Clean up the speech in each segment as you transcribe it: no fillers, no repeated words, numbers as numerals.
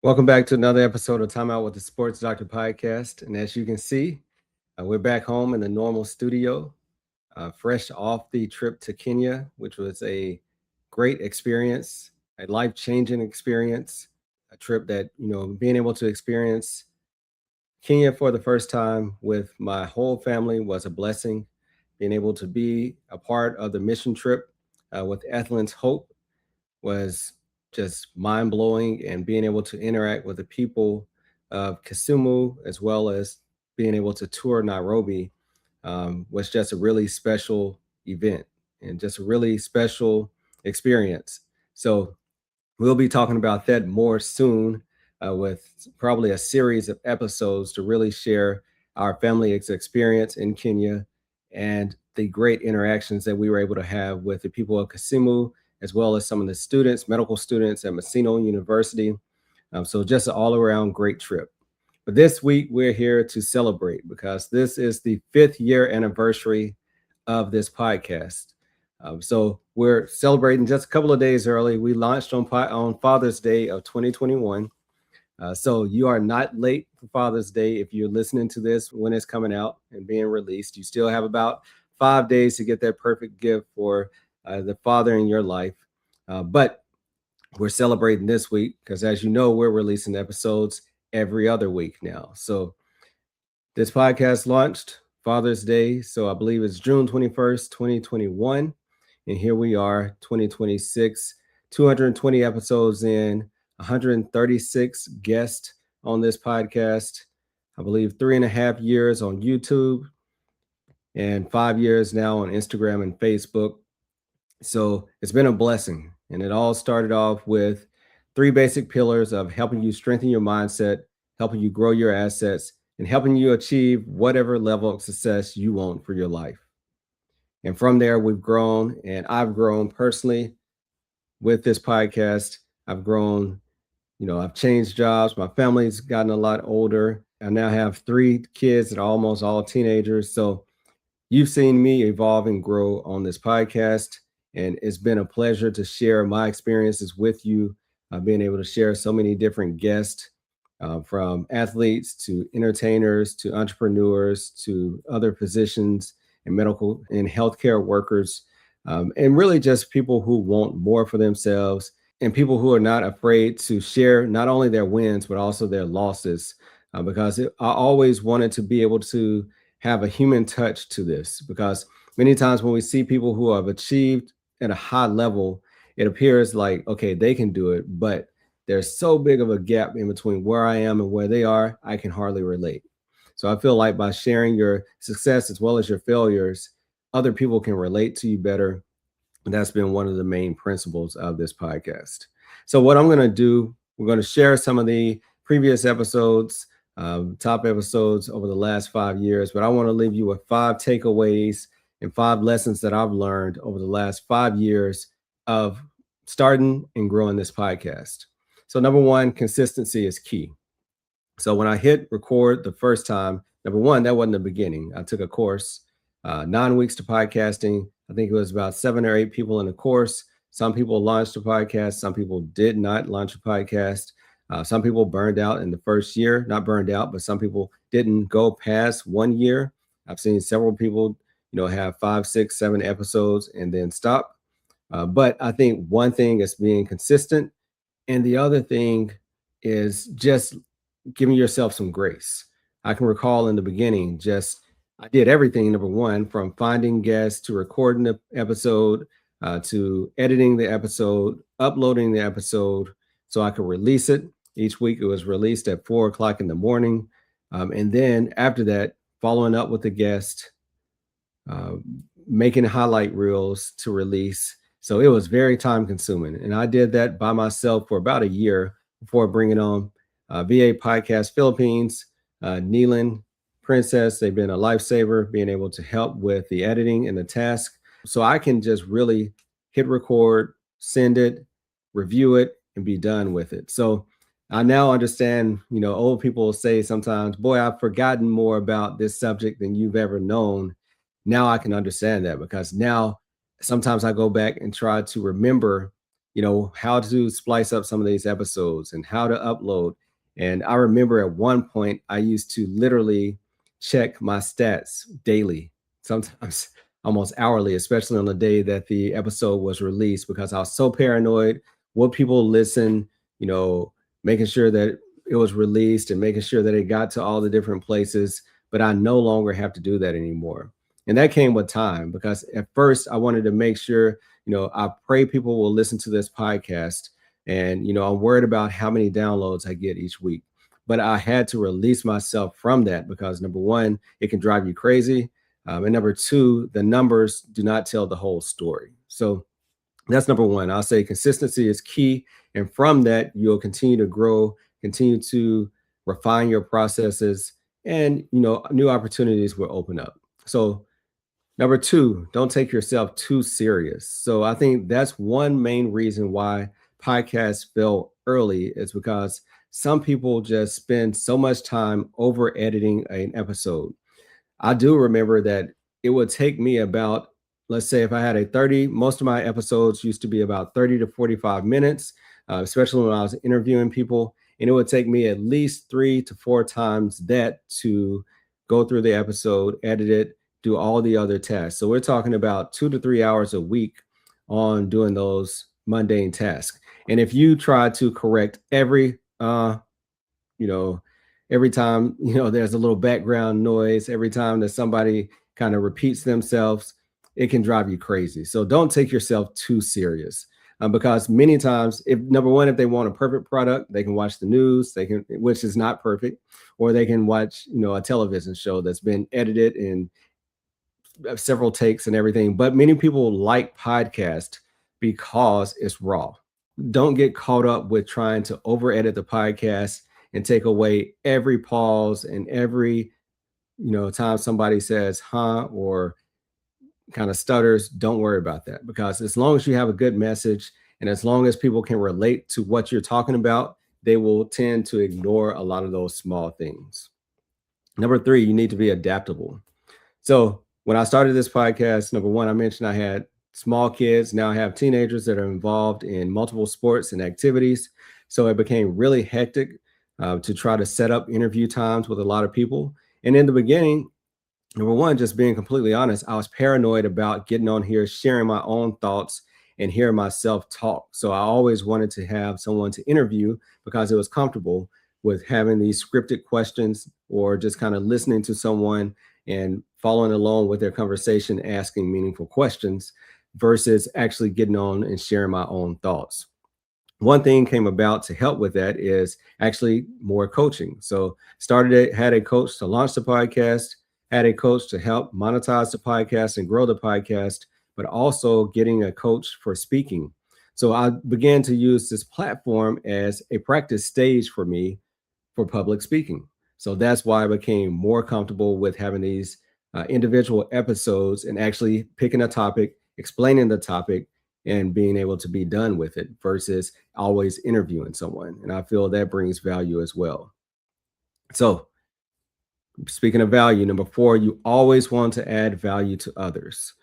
Welcome back to another episode of Time Out with the Sports Doctor podcast. And as you can see, we're back home in the normal studio, fresh off the trip to Kenya, which was a great experience, a life-changing experience, a trip that, being able to experience Kenya for the first time with my whole family was a blessing. Being able to be a part of the mission trip with Ethlyn's Hope was just mind blowing, and being able to interact with the people of Kisumu as well as being able to tour Nairobi was just a really special event and just a really special experience. So we'll be talking about that more soon with probably a series of episodes to really share our family experience in Kenya and the great interactions that we were able to have with the people of Kisumu, as well as some of the students, medical students at Maseno University. So just an all around great trip. But this week, we're here to celebrate because this is the 5th year anniversary of this podcast. So we're celebrating just a couple of days early. We launched on Father's Day of 2021. So you are not late for Father's Day if you're listening to this when it's coming out and being released. You still have about 5 days to get that perfect gift for the father in your life. But we're celebrating this week because, as you know, we're releasing episodes every other week now. So this podcast launched Father's Day. So I believe it's June 21st, 2021. And here we are, 2026, 220 episodes in, 136 guests on this podcast. I believe 3.5 years on YouTube and 5 years now on Instagram and Facebook. So it's been a blessing. And it all started off with 3 basic pillars of helping you strengthen your mindset, helping you grow your assets, and helping you achieve whatever level of success you want for your life. And from there, we've grown, and I've grown personally with this podcast. I've grown, I've changed jobs. My family's gotten a lot older. I now have 3 kids that are almost all teenagers. So you've seen me evolve and grow on this podcast. And it's been a pleasure to share my experiences with you. I've been able to share so many different guests, from athletes to entertainers to entrepreneurs to other physicians and medical and healthcare workers, and really just people who want more for themselves and people who are not afraid to share not only their wins, but also their losses. Because I always wanted to be able to have a human touch to this, because many times when we see people who have achieved at a high level, it appears like, okay, they can do it, but there's so big of a gap in between where I am and where they are, I can hardly relate. So I feel like by sharing your success as well as your failures, other people can relate to you better. And that's been one of the main principles of this podcast. So what I'm going to do, we're going to share some of the previous episodes, top episodes over the last 5 years, but I want to leave you with 5 takeaways and 5 lessons that I've learned over the last 5 years of starting and growing this podcast. So number 1, consistency is key. So when I hit record the first time, number 1, that wasn't the beginning. I took a course, 9 weeks to podcasting. I think it was about 7 or 8 people in the course. Some people launched a podcast. Some people did not launch a podcast. Some people burned out in the first year, not burned out, but some people didn't go past 1 year. I've seen several people, have 5, 6, 7 episodes and then stop. But I think one thing is being consistent. And the other thing is just giving yourself some grace. I can recall in the beginning, I did everything, number 1, from finding guests to recording the episode, to editing the episode, uploading the episode so I could release it. Each week it was released at 4 o'clock in the morning. And then after that, following up with the guest, making highlight reels to release. So it was very time consuming. And I did that by myself for about a year before bringing on VA Podcast Philippines, Neelan, Princess. They've been a lifesaver, being able to help with the editing and the task. So I can just really hit record, send it, review it, and be done with it. So I now understand, old people say sometimes, boy, I've forgotten more about this subject than you've ever known. Now I can understand that, because now sometimes I go back and try to remember how to splice up some of these episodes and how to upload. And I remember at one point, I used to literally check my stats daily, sometimes almost hourly, especially on the day that the episode was released, because I was so paranoid. What people listen, you know, making sure that it was released and making sure that it got to all the different places. But I no longer have to do that anymore. And that came with time, because at first I wanted to make sure, I pray people will listen to this podcast. And, I'm worried about how many downloads I get each week. But I had to release myself from that, because number one, it can drive you crazy. And number two, the numbers do not tell the whole story. So that's number one. I'll say consistency is key. And from that, you'll continue to grow, continue to refine your processes, and new opportunities will open up. So number two, don't take yourself too serious. So I think that's one main reason why podcasts fail early, is because some people just spend so much time over editing an episode. I do remember that it would take me about, let's say if I had a 30, most of my episodes used to be about 30 to 45 minutes, especially when I was interviewing people. And it would take me at least 3 to 4 times that to go through the episode, edit it, do all the other tasks. So we're talking about 2 to 3 hours a week on doing those mundane tasks. And if you try to correct you know, every time, there's a little background noise, every time that somebody kind of repeats themselves, it can drive you crazy. So don't take yourself too serious. Because many times, if number one, if they want a perfect product, they can watch the news, which is not perfect, or they can watch, a television show that's been edited in several takes and everything. But many people like podcast because it's raw. Don't get caught up with trying to over edit the podcast and take away every pause and every time somebody says huh or kind of stutters. Don't worry about that, because as long as you have a good message and as long as people can relate to what you're talking about, they will tend to ignore a lot of those small things. Number three, you need to be adaptable. So when I started this podcast, number one, I mentioned I had small kids. Now I have teenagers that are involved in multiple sports and activities. So it became really hectic to try to set up interview times with a lot of people. And in the beginning, number one, just being completely honest, I was paranoid about getting on here, sharing my own thoughts and hearing myself talk. So I always wanted to have someone to interview, because it was comfortable with having these scripted questions or just kind of listening to someone and following along with their conversation, asking meaningful questions versus actually getting on and sharing my own thoughts. One thing came about to help with that is actually more coaching. So had a coach to launch the podcast, had a coach to help monetize the podcast and grow the podcast, but also getting a coach for speaking. So I began to use this platform as a practice stage for me for public speaking. So that's why I became more comfortable with having these individual episodes and actually picking a topic, explaining the topic, and being able to be done with it versus always interviewing someone. And I feel that brings value as well. So, speaking of value, number four, you always want to add value to others.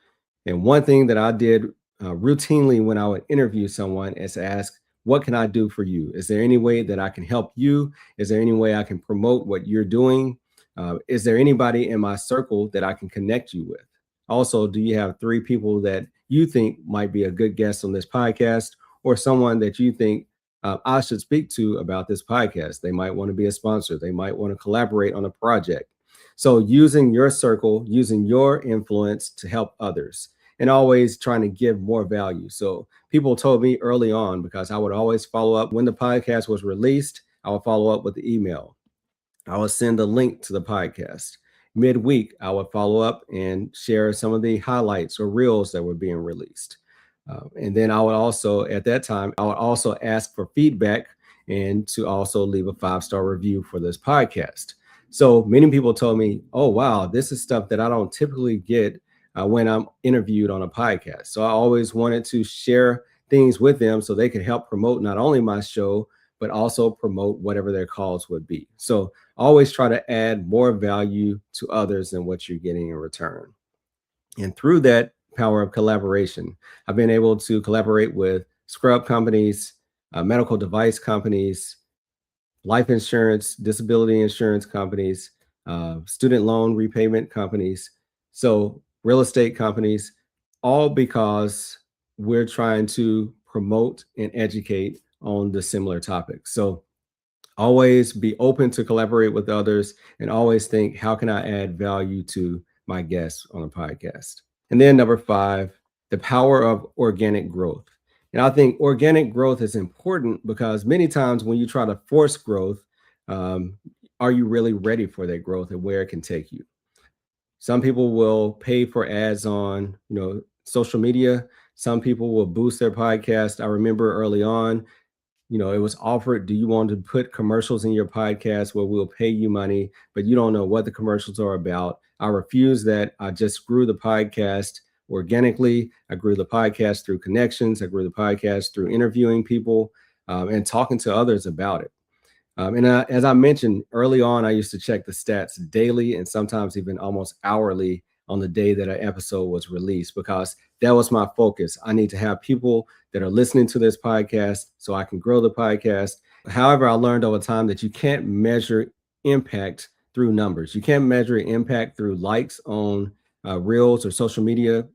And one thing that I did routinely when I would interview someone is ask, what can I do for you? Is there any way that I can help you? Is there any way I can promote what you're doing? Is there anybody in my circle that I can connect you with? Also, do you have 3 people that you think might be a good guest on this podcast, or someone that you think I should speak to about this podcast? They might want to be a sponsor. They might want to collaborate on a project. So using your circle, using your influence to help others, and always trying to give more value. So people told me early on, because I would always follow up when the podcast was released, I would follow up with the email. I would send a link to the podcast. Midweek, I would follow up and share some of the highlights or reels that were being released. And then I would also, at that time, I would also ask for feedback and to also leave a 5-star review for this podcast. So many people told me, oh, wow, this is stuff that I don't typically get when I'm interviewed on a podcast. So I always wanted to share things with them so they could help promote not only my show, but also promote whatever their cause would be. So always try to add more value to others than what you're getting in return. And through that power of collaboration, I've been able to collaborate with scrub companies, medical device companies, life insurance, disability insurance companies, student loan repayment companies, so real estate companies, all because we're trying to promote and educate on the similar topics. So always be open to collaborate with others and always think, how can I add value to my guests on a podcast? And then number five, the power of organic growth. And I think organic growth is important because many times when you try to force growth, um, are you really ready for that growth and where it can take you? Some people will pay for ads on, social media. Some people will boost their podcast. I remember early on, it was offered, do you want to put commercials in your podcast where we'll pay you money, but you don't know what the commercials are about? I refuse that. I just grew the podcast organically. I grew the podcast through connections. I grew the podcast through interviewing people and talking to others about it. And as I mentioned early on, I used to check the stats daily and sometimes even almost hourly on the day that an episode was released, because that was my focus. I need to have people that are listening to this podcast so I can grow the podcast. However, I learned over time that you can't measure impact through numbers. You can't measure impact through likes on reels or social media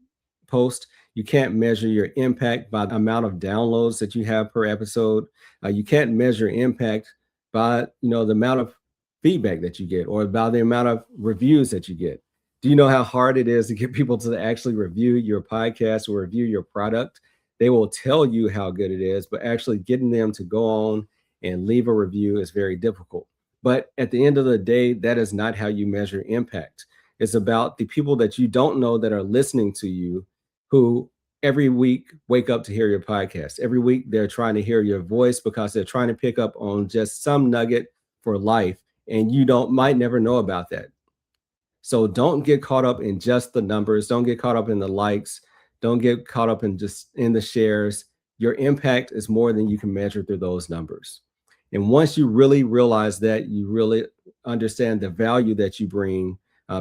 posts. You can't measure your impact by the amount of downloads that you have per episode. You can't measure impact by the amount of feedback that you get or by the amount of reviews that you get. Do you know how hard it is to get people to actually review your podcast or review your product? They will tell you how good it is, but actually getting them to go on and leave a review is very difficult. But at the end of the day, that is not how you measure impact. It's about the people that you don't know that are listening to you, who every week wake up to hear your podcast. Every week they're trying to hear your voice because they're trying to pick up on just some nugget for life, and you might never know about that. So don't get caught up in just the numbers. Don't get caught up in the likes. Don't get caught up in just in the shares. Your impact is more than you can measure through those numbers. And once you really realize that, you really understand the value that you bring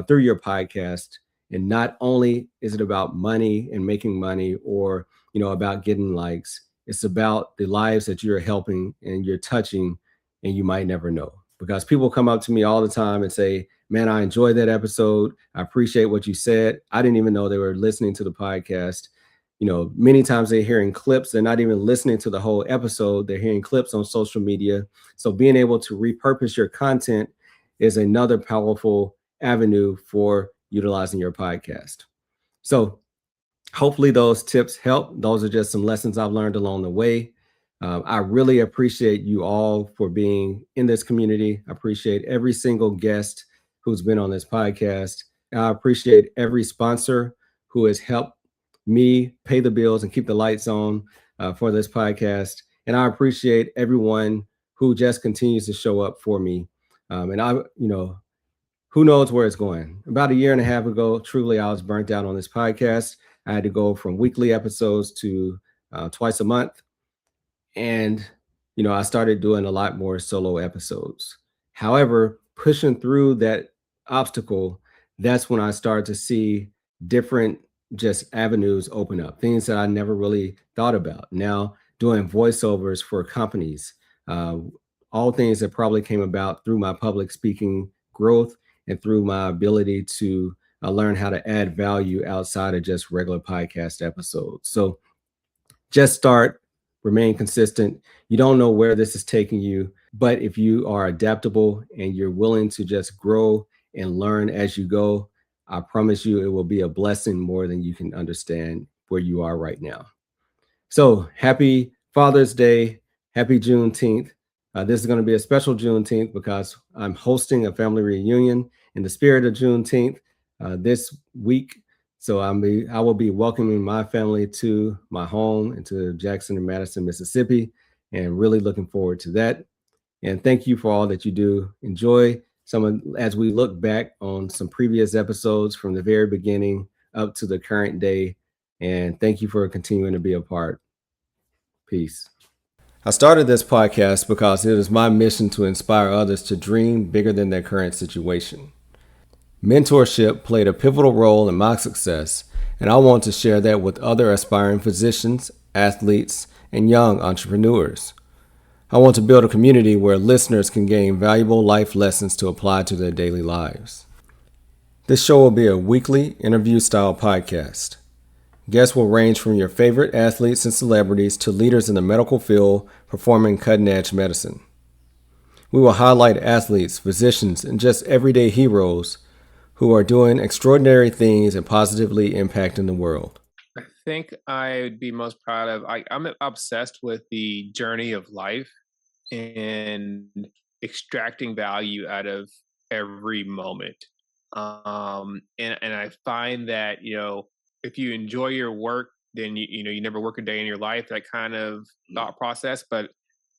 through your podcast. And not only is it about money and making money or, about getting likes, it's about the lives that you're helping and you're touching, and you might never know. Because people come up to me all the time and say, man, I enjoyed that episode. I appreciate what you said. I didn't even know they were listening to the podcast. Many times they're hearing clips. They're not even listening to the whole episode. They're hearing clips on social media. So being able to repurpose your content is another powerful avenue for utilizing your podcast. So hopefully those tips help. Those are just some lessons I've learned along the way. I really appreciate you all for being in this community. I appreciate every single guest who's been on this podcast. I appreciate every sponsor who has helped me pay the bills and keep the lights on for this podcast. And I appreciate everyone who just continues to show up for me. And who knows where it's going. About a year and a half ago, truly, I was burnt out on this podcast. I had to go from weekly episodes to twice a month. And, I started doing a lot more solo episodes. However, pushing through that obstacle, that's when I started to see different just avenues open up, things that I never really thought about. Now, doing voiceovers for companies, all things that probably came about through my public speaking growth and through my ability to learn how to add value outside of just regular podcast episodes. So just start, remain consistent. You don't know where this is taking you, but if you are adaptable and you're willing to just grow and learn as you go, I promise you it will be a blessing more than you can understand where you are right now. So happy Father's Day. Happy Juneteenth. This is going to be a special Juneteenth because I'm hosting a family reunion in the spirit of Juneteenth this week. So I will be welcoming my family to my home and to Jackson and Madison, Mississippi, and really looking forward to that. And thank you for all that you do. Enjoy as we look back on some previous episodes from the very beginning up to the current day. And thank you for continuing to be a part. Peace. I started this podcast because it is my mission to inspire others to dream bigger than their current situation. Mentorship played a pivotal role in my success, and I want to share that with other aspiring physicians, athletes, and young entrepreneurs. I want to build a community where listeners can gain valuable life lessons to apply to their daily lives. This show will be a weekly interview style podcast. Guests will range from your favorite athletes and celebrities to leaders in the medical field performing cutting edge medicine. We will highlight athletes, physicians, and just everyday heroes who are doing extraordinary things and positively impacting the world. I think I would be most proud of. I'm obsessed with the journey of life and extracting value out of every moment. And I find that if you enjoy your work, then you never work a day in your life. That kind of thought process. But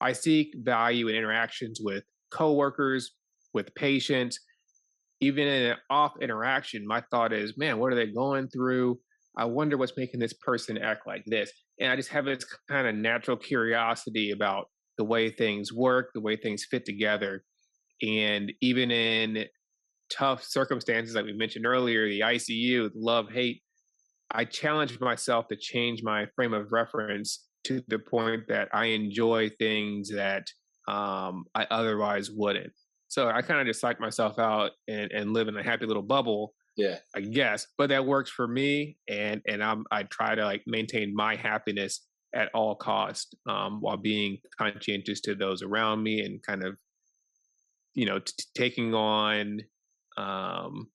I seek value in interactions with coworkers, with patients, even in an off interaction. My thought is, man, what are they going through? I wonder what's making this person act like this. And I just have this kind of natural curiosity about the way things work, the way things fit together. And even in tough circumstances, like we mentioned earlier, the ICU, love, hate, I challenge myself to change my frame of reference to the point that I enjoy things that I otherwise wouldn't. So I kind of just psych myself out and live in a happy little bubble, Yeah. I guess. But that works for me, and I try to like maintain my happiness at all cost, while being conscientious to those around me and kind of taking on um,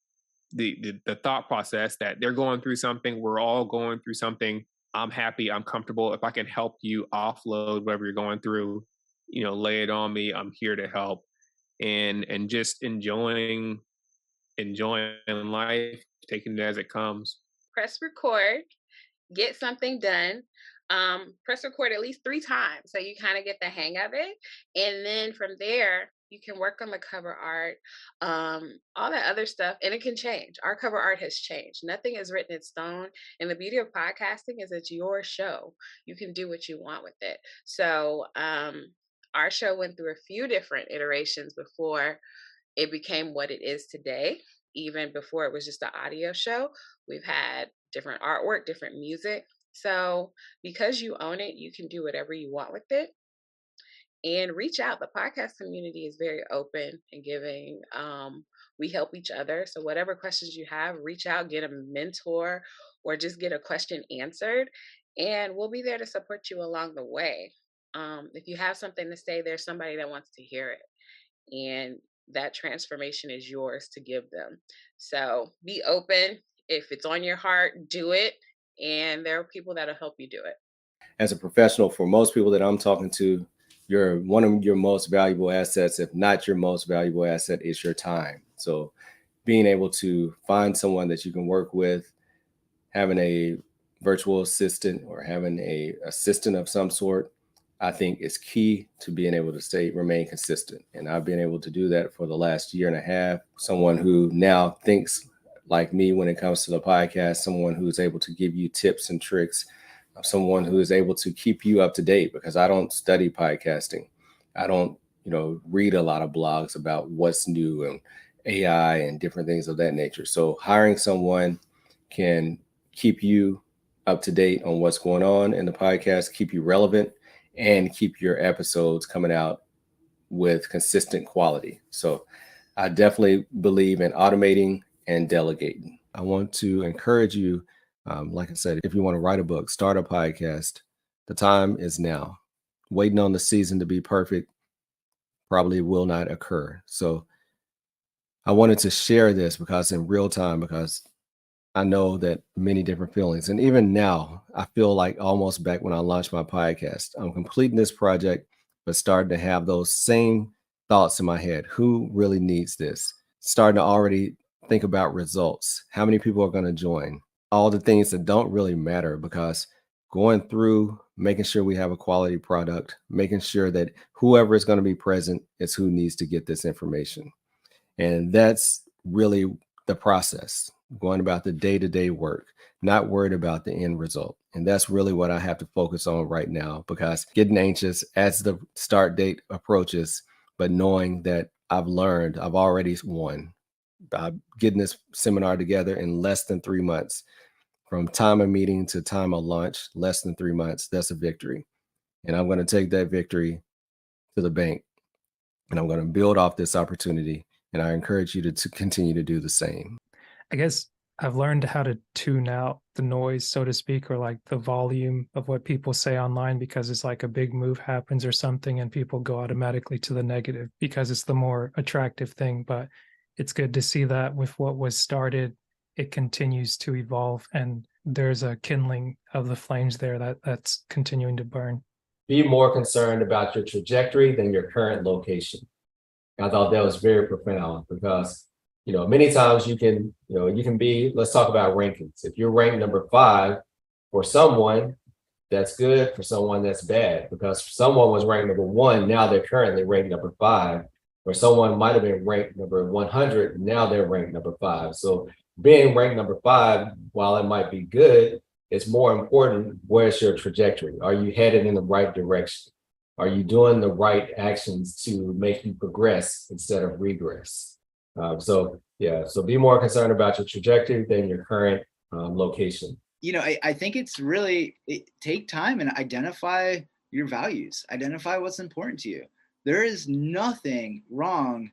the thought process that they're going through something, we're all going through something. I'm happy, I'm comfortable. If I can help you offload whatever you're going through, lay it on me. I'm here to help, and just enjoying life, taking it as it comes. Press record, get something done. Press record at least 3 times so you kind of get the hang of it. And then from there, you can work on the cover art, all that other stuff, and it can change. Our cover art has changed. Nothing is written in stone. And the beauty of podcasting is it's your show. You can do what you want with it. So, our show went through a few different iterations before it became what it is today. Even before it was just an audio show, we've had different artwork, different music. So because you own it, you can do whatever you want with it and reach out. The podcast community is very open and giving. We help each other. So whatever questions you have, reach out, get a mentor, or just get a question answered, and we'll be there to support you along the way. If you have something to say, there's somebody that wants to hear it, and that transformation is yours to give them. So be open. If it's on your heart, do it. And there are people that'll help you do it. As a professional, for most people that I'm talking to, one of your most valuable assets, if not your most valuable asset, is your time. So being able to find someone that you can work with, having a virtual assistant or having a assistant of some sort, I think is key to being able to remain consistent. And I've been able to do that for the last year and a half. Someone who now thinks like me when it comes to the podcast, someone who's able to give you tips and tricks, someone who is able to keep you up to date, because I don't study podcasting. I don't, read a lot of blogs about what's new and AI and different things of that nature. So hiring someone can keep you up to date on what's going on in the podcast, keep you relevant, and keep your episodes coming out with consistent quality. So I definitely believe in automating and delegating. I want to encourage you, like I said, if you want to write a book, start a podcast, the time is now. Waiting on the season to be perfect probably will not occur. So I wanted to share this because in real time, because I know that many different feelings. And even now, I feel like almost back when I launched my podcast, I'm completing this project, but starting to have those same thoughts in my head. Who really needs this? Starting to already think about results. How many people are going to join? All the things that don't really matter, because going through making sure we have a quality product, making sure that whoever is going to be present is who needs to get this information. And that's really the process, going about the day-to-day work, not worried about the end result. And that's really what I have to focus on right now, because getting anxious as the start date approaches, but knowing that I've already won by getting this seminar together in less than 3 months. From time of meeting to time of launch, less than 3 months, that's a victory. and I'm going to take that victory to the bank, and I'm going to build off this opportunity. And I encourage you to continue to do the same. I guess I've learned how to tune out the noise, so to speak, or like the volume of what people say online, because it's like a big move happens or something and people go automatically to the negative because it's the more attractive thing. But it's good to see that with what was started, it continues to evolve and there's a kindling of the flames there that's continuing to burn. Be more concerned about your trajectory than your current location. I thought that was very profound because, many times you can be, let's talk about rankings. If you're ranked number 5 for someone, that's good. For someone, that's bad, because someone was ranked number 1, now they're currently ranked number 5, or someone might have been ranked number 100, now they're ranked number 5. So being ranked number 5, while it might be good, it's more important, where's your trajectory? Are you headed in the right direction? Are you doing the right actions to make you progress instead of regress? So be more concerned about your trajectory than your current location. I think it's really, take time and identify your values, identify what's important to you. There is nothing wrong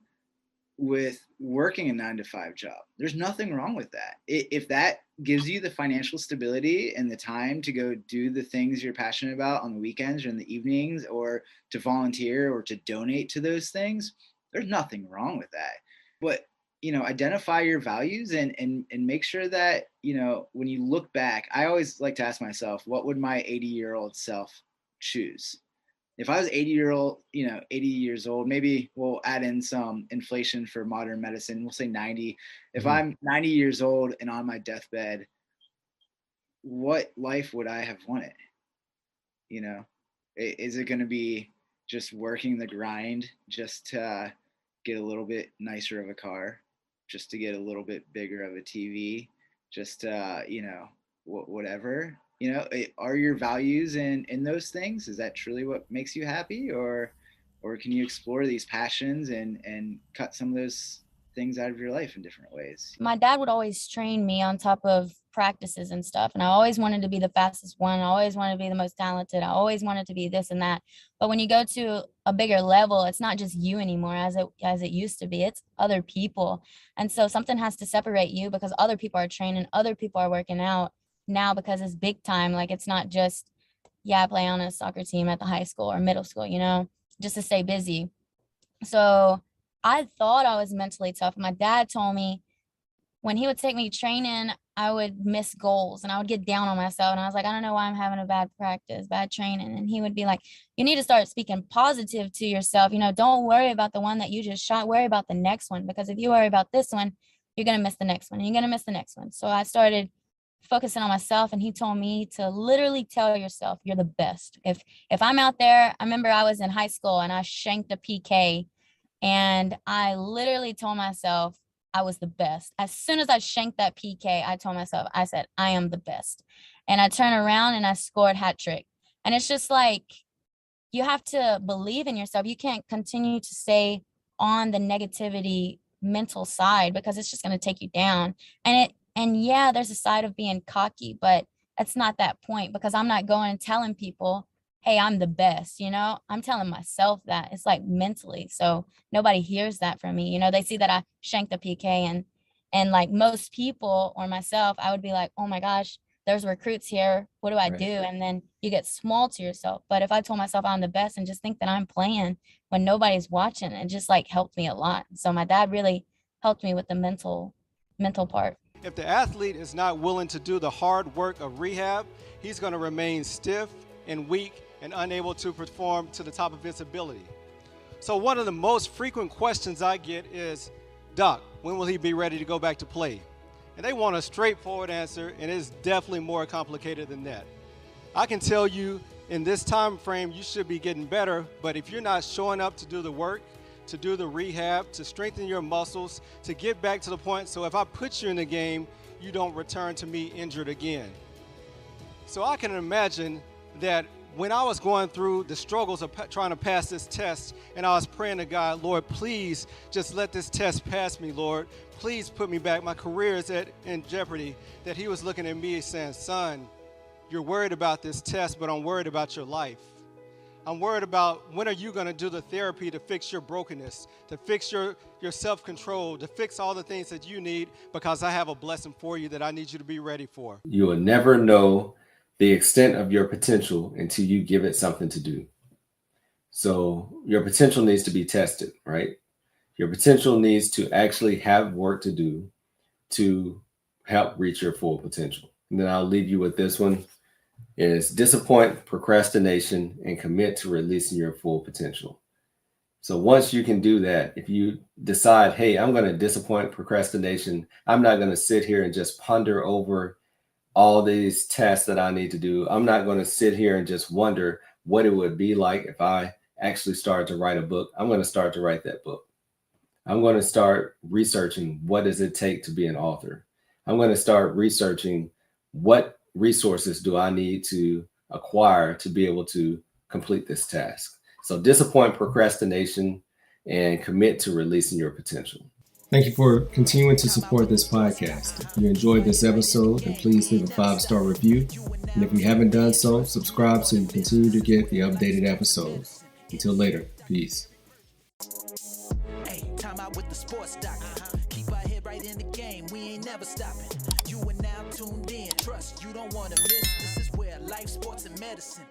with working a 9-to-5 job. There's nothing wrong with that. If that gives you the financial stability and the time to go do the things you're passionate about on the weekends or in the evenings, or to volunteer or to donate to those things, there's nothing wrong with that. But identify your values and make sure that, when you look back, I always like to ask myself, what would my 80-year-old self choose? If I was 80 years old, maybe we'll add in some inflation for modern medicine. We'll say 90. If I'm 90 years old and on my deathbed, what life would I have wanted? Is it going to be just working the grind just to get a little bit nicer of a car, just to get a little bit bigger of a TV, just whatever? Are your values in those things? Is that truly what makes you happy, or can you explore these passions and cut some of those things out of your life in different ways? My dad would always train me on top of practices and stuff, and I always wanted to be the fastest one. I always wanted to be the most talented. I always wanted to be this and that. But when you go to a bigger level, it's not just you anymore as it used to be. It's other people. And so something has to separate you, because other people are training, other people are working out now, because it's big time. Like, it's not just, I play on a soccer team at the high school or middle school, just to stay busy. So I thought I was mentally tough. My dad told me when he would take me training, I would miss goals and I would get down on myself. And I was like, I don't know why I'm having a bad training. And he would be like, you need to start speaking positive to yourself. Don't worry about the one that you just shot. Worry about the next one, because if you worry about this one, you're going to miss the next one. And you're going to miss the next one. So I started focusing on myself, and he told me to literally tell yourself you're the best. If I'm out there, I remember I was in high school and I shanked a PK, and I literally told myself I was the best. As soon as I shanked that PK, I told myself, I said, I am the best. And I turned around and I scored hat trick. And it's just like, you have to believe in yourself. You can't continue to stay on the negativity mental side, because it's just going to take you down. And yeah, there's a side of being cocky, but it's not that point, because I'm not going and telling people, hey, I'm the best, I'm telling myself that. It's like mentally. So nobody hears that from me. They see that I shanked the PK, and like most people or myself, I would be like, oh my gosh, there's recruits here. What do I do? And then you get small to yourself. But if I told myself I'm the best and just think that I'm playing when nobody's watching, it just like helped me a lot. So my dad really helped me with the mental part. If the athlete is not willing to do the hard work of rehab, he's going to remain stiff and weak and unable to perform to the top of his ability. So one of the most frequent questions I get is, Doc, when will he be ready to go back to play? And they want a straightforward answer, and it's definitely more complicated than that. I can tell you in this time frame, you should be getting better, but if you're not showing up to do the work, to do the rehab, to strengthen your muscles, to get back to the point so if I put you in the game, you don't return to me injured again. So I can imagine that when I was going through the struggles of trying to pass this test, and I was praying to God, Lord, please just let this test pass me, Lord. Please put me back. My career is in jeopardy. That he was looking at me saying, son, you're worried about this test, but I'm worried about your life. I'm worried about when are you going to do the therapy to fix your brokenness, to fix your self-control, to fix all the things that you need, because I have a blessing for you that I need you to be ready for. You will never know the extent of your potential until you give it something to do. So your potential needs to be tested, right? Your potential needs to actually have work to do to help reach your full potential. And then I'll leave you with this one is disappoint, procrastination, and commit to releasing your full potential. So once you can do that, if you decide, hey, I'm going to disappoint, procrastination, I'm not going to sit here and just ponder over all these tasks that I need to do. I'm not going to sit here and just wonder what it would be like if I actually started to write a book. I'm going to start to write that book. I'm going to start researching what does it take to be an author. I'm going to start researching what resources do I need to acquire to be able to complete this task. So disappoint, procrastination, and commit to releasing your potential. Thank you for continuing to support this podcast. If you enjoyed this episode, then please leave a 5-star review. And if you haven't done so, subscribe so you continue to get the updated episodes. Until later, peace. Time out with the sports doctor. Keep our head right in the game. We ain't never stopping. You are now tuned in. Trust you don't want to miss. This is where life, sports, and medicine